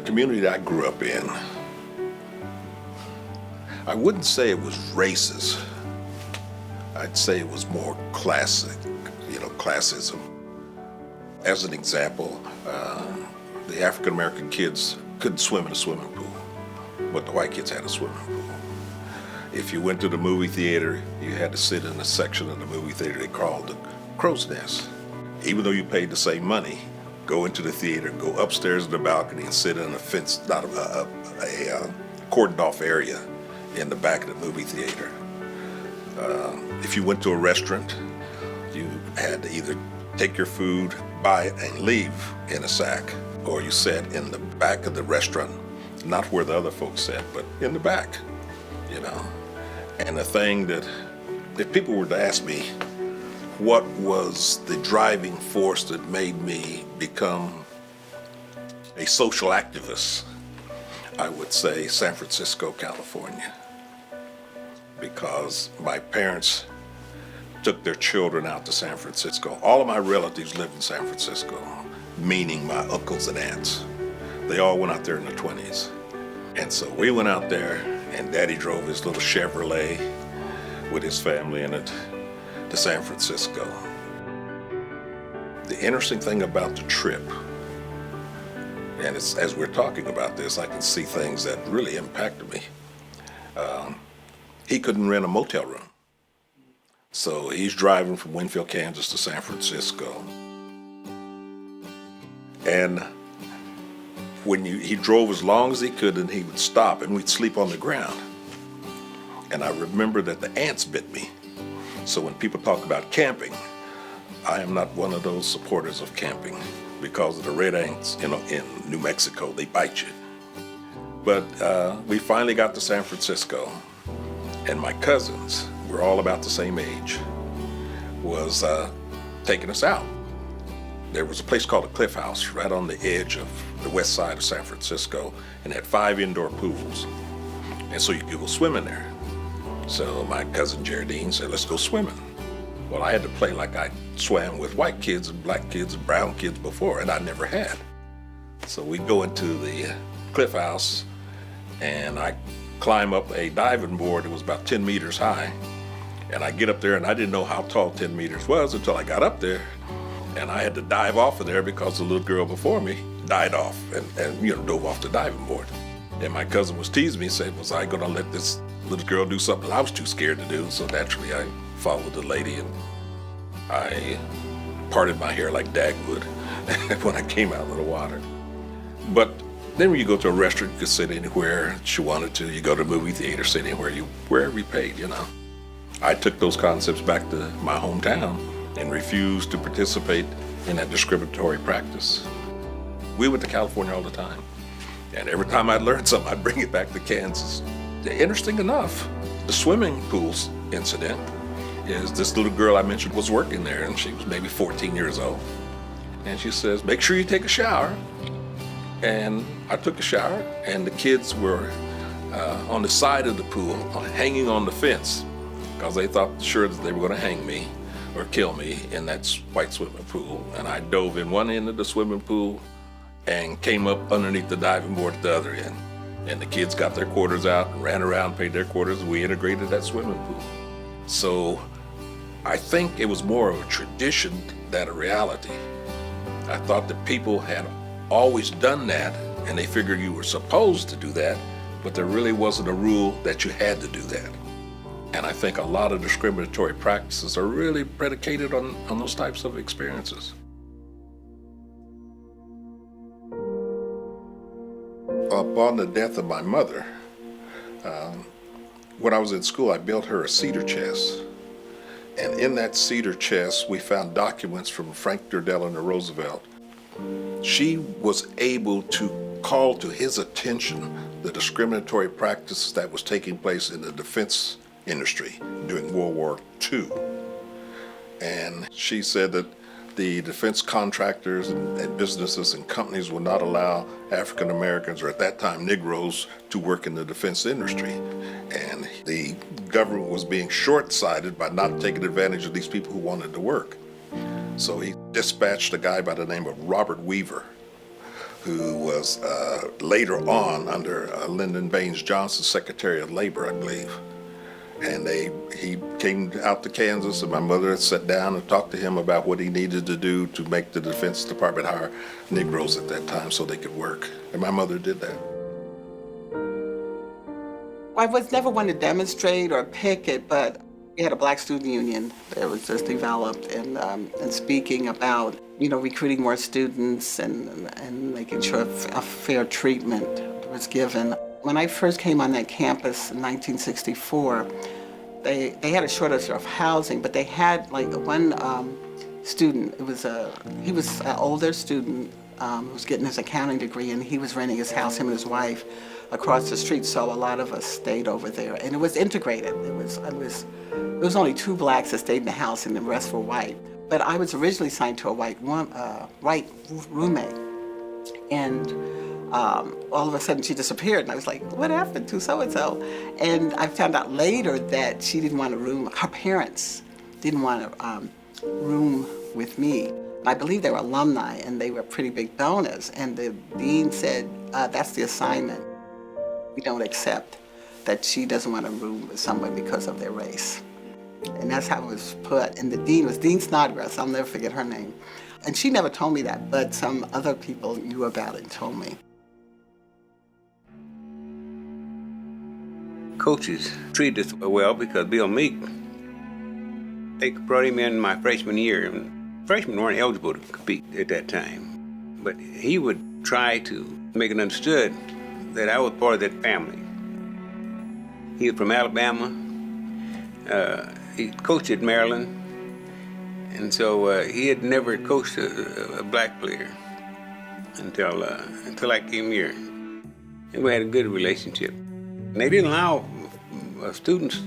community that I grew up in, I wouldn't say it was racist. I'd say it was more classic, classism. As an example, the African American kids couldn't swim in a swimming pool, but the white kids had a swimming pool. If you went to the movie theater, you had to sit in a section of the movie theater they called the crow's nest. Even though you paid the same money, go into the theater, go upstairs to the balcony and sit in a fenced, not a cordoned off area in the back of the movie theater. If you went to a restaurant, you had to either take your food, buy it, and leave in a sack, or you sat in the back of the restaurant, not where the other folks sat, but in the back, And the thing that, if people were to ask me what was the driving force that made me become a social activist, I would say San Francisco, California. Because my parents took their children out to San Francisco. All of my relatives lived in San Francisco, meaning my uncles and aunts. They all went out there in their 20s. And so we went out there, and Daddy drove his little Chevrolet with his family in it to San Francisco. The interesting thing about the trip, and as we're talking about this, I can see things that really impacted me. He couldn't rent a motel room. So he's driving from Winfield, Kansas to San Francisco. And when he drove as long as he could, and he would stop and we'd sleep on the ground. And I remember that the ants bit me. So when people talk about camping, I am not one of those supporters of camping because of the red ants, in New Mexico, they bite you. But we finally got to San Francisco, and my cousins, we're all about the same age, was taking us out. There was a place called the Cliff House right on the edge of the west side of San Francisco, and had 5 indoor pools. And so you could go swimming there. So my cousin Geraldine said, let's go swimming. Well, I had to play like I swam with white kids and black kids and brown kids before, and I never had. So we go into the Cliff House, and I climb up a diving board that was about 10 meters high. And I get up there, and I didn't know how tall 10 meters was until I got up there. And I had to dive off of there because the little girl before me died off and dove off the diving board. And my cousin was teasing me, saying, was I gonna let this little girl do something I was too scared to do? So naturally I followed the lady, and I parted my hair like Dagwood when I came out of the water. But then when you go to a restaurant, you could sit anywhere that you wanted to. You go to a movie theater, sit anywhere, wherever you paid, I took those concepts back to my hometown and refused to participate in that discriminatory practice. We went to California all the time. And every time I'd learn something, I'd bring it back to Kansas. Interesting enough, the swimming pools incident is this little girl I mentioned was working there, and she was maybe 14 years old. And she says, make sure you take a shower. And I took a shower, and the kids were on the side of the pool, hanging on the fence, because they thought sure that they were going to hang me or kill me in that white swimming pool. And I dove in one end of the swimming pool and came up underneath the diving board at the other end. And the kids got their quarters out and ran around, paid their quarters, and we integrated that swimming pool. So I think it was more of a tradition than a reality. I thought that people had always done that, and they figured you were supposed to do that, but there really wasn't a rule that you had to do that. And I think a lot of discriminatory practices are really predicated on those types of experiences. Upon the death of my mother, when I was in school, I built her a cedar chest. And in that cedar chest, we found documents from Franklin Delano Roosevelt. She was able to call to his attention the discriminatory practice that was taking place in the defense industry during World War II. And she said that the defense contractors and businesses and companies would not allow African Americans, or at that time Negroes, to work in the defense industry. And the government was being short-sighted by not taking advantage of these people who wanted to work. So he dispatched a guy by the name of Robert Weaver, who was later on under Lyndon Baines Johnson, Secretary of Labor, I believe. And he came out to Kansas, and my mother sat down and talked to him about what he needed to do to make the Defense Department hire Negroes at that time so they could work. And my mother did that. I was never one to demonstrate or picket, but we had a Black student union that was just developed and speaking about, recruiting more students and making sure a fair treatment was given. When I first came on that campus in 1964, they had a shortage of housing, but they had like one student. He was an older student who was getting his accounting degree, and he was renting his house, him and his wife, across the street. So a lot of us stayed over there, and it was integrated. It was only 2 blacks that stayed in the house, and the rest were white. But I was originally signed to a white roommate, and all of a sudden she disappeared, and I was like, what happened to so-and-so? And I found out later that she didn't want a room. Her parents didn't want a room with me. I believe they were alumni, and they were pretty big donors, and the dean said, that's the assignment. We don't accept that she doesn't want a room with someone because of their race. And that's how it was put. And the dean was Dean Snodgrass. I'll never forget her name. And she never told me that, but some other people knew about it and told me. Coaches treated us well because Bill Meek, they brought him in my freshman year. And freshmen weren't eligible to compete at that time. But he would try to make it understood that I was part of that family. He was from Alabama. He coached at Maryland. And so he had never coached a black player until I came here. And we had a good relationship. And they didn't allow students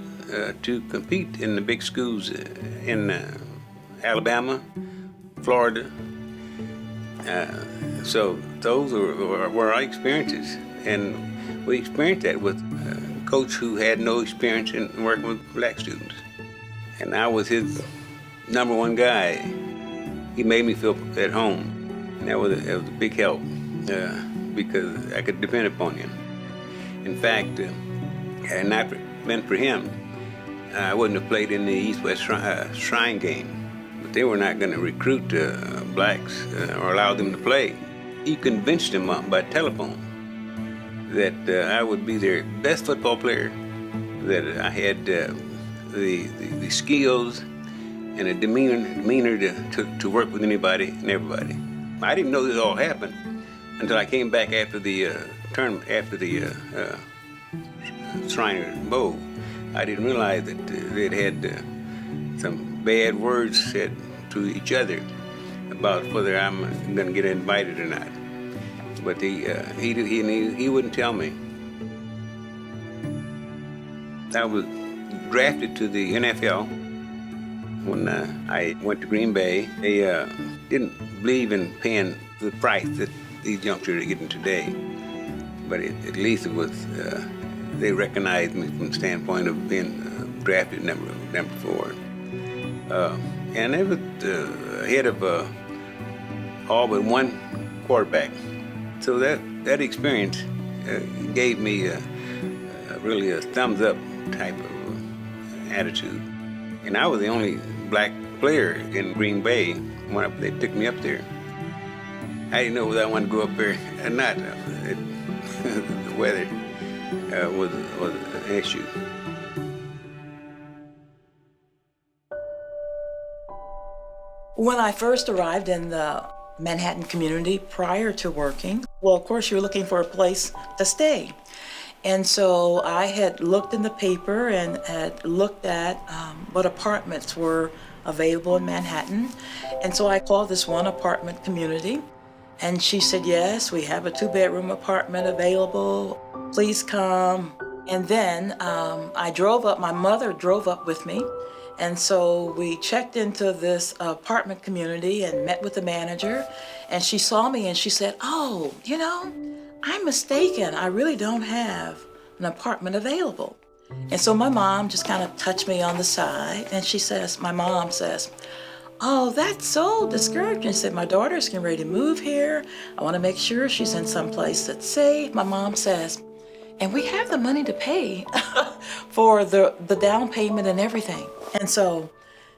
to compete in the big schools in Alabama, Florida. So those were our experiences. And we experienced that with a coach who had no experience in working with black students. And I was his #1 guy. He made me feel at home. And that was a big help because I could depend upon him. In fact, had it not been for him, I wouldn't have played in the East-West Shrine game. But they were not going to recruit blacks or allow them to play. He convinced them by telephone that I would be their best football player, that I had the skills and a demeanor to work with anybody and everybody. I didn't know this all happened until I came back after the tournament, after the Shriner Bowl. I didn't realize that they'd had some bad words said to each other about whether I'm going to get invited or not. But he wouldn't tell me. I was drafted to the NFL when I went to Green Bay. They didn't believe in paying the price that these youngsters are getting today, but at least it was. They recognized me from the standpoint of being drafted number 4, and they was ahead of all but one quarterback. So that experience gave me really a thumbs up type of attitude. And I was the only black player in Green Bay when they took me up there. I didn't know whether I wanted to go up there or not. The weather was an issue. When I first arrived in the Manhattan community prior to working, well, of course, you're looking for a place to stay. And so I had looked in the paper and had looked at what apartments were available in Manhattan. And so I called this one apartment community, and she said, yes, we have a 2-bedroom apartment available. Please come. And then I drove up, my mother drove up with me. And so we checked into this apartment community and met with the manager. And she saw me and she said, oh, I'm mistaken. I really don't have an apartment available. And so my mom just kind of touched me on the side, and my mom says, "Oh, that's so discouraging." I said, "My daughter's getting ready to move here. I want to make sure she's in some place that's safe." My mom says, "And we have the money to pay for the down payment and everything." And so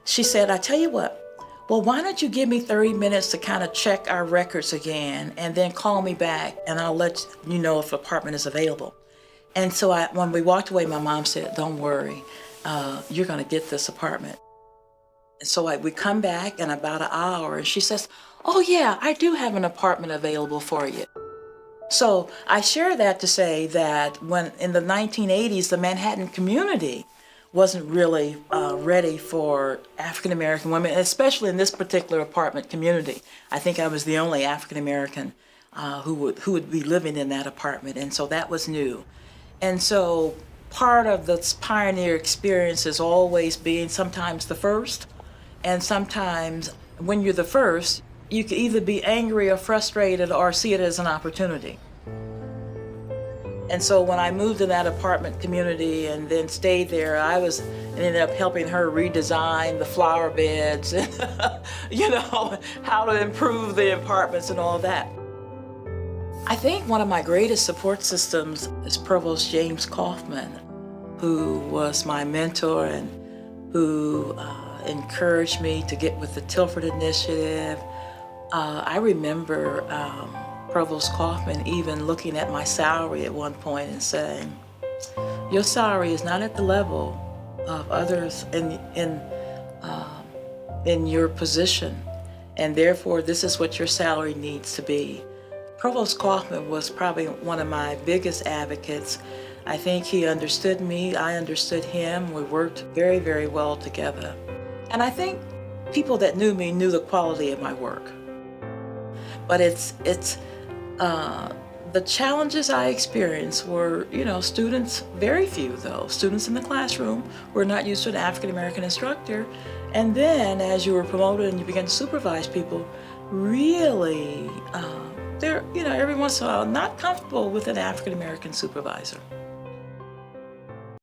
she said, "I tell you what, well, why don't you give me 30 minutes to kind of check our records again and then call me back and I'll let you know if the apartment is available." And so when we walked away, my mom said, "Don't worry, you're going to get this apartment." And so we come back in about an hour and she says, "Oh yeah, I do have an apartment available for you." So I share that to say that when in the 1980s, the Manhattan community wasn't really ready for African American women, especially in this particular apartment community. I think I was the only African American who would be living in that apartment, and so that was new. And so part of this pioneer experience is always being sometimes the first, and sometimes when you're the first, you can either be angry or frustrated or see it as an opportunity. And so when I moved to that apartment community and then stayed there, and ended up helping her redesign the flower beds and, how to improve the apartments and all that. I think one of my greatest support systems is Provost James Kaufman, who was my mentor and who encouraged me to get with the Tilford Initiative. I remember Provost Kaufman even looking at my salary at one point and saying, "Your salary is not at the level of others in your position, and therefore this is what your salary needs to be." Provost Kaufman was probably one of my biggest advocates. I think he understood me, I understood him. We worked very, very well together. And I think people that knew me knew the quality of my work. But the challenges I experienced were, students, very few though, students in the classroom were not used to an African American instructor. And then as you were promoted and you began to supervise people, really, they're, every once in a while not comfortable with an African American supervisor.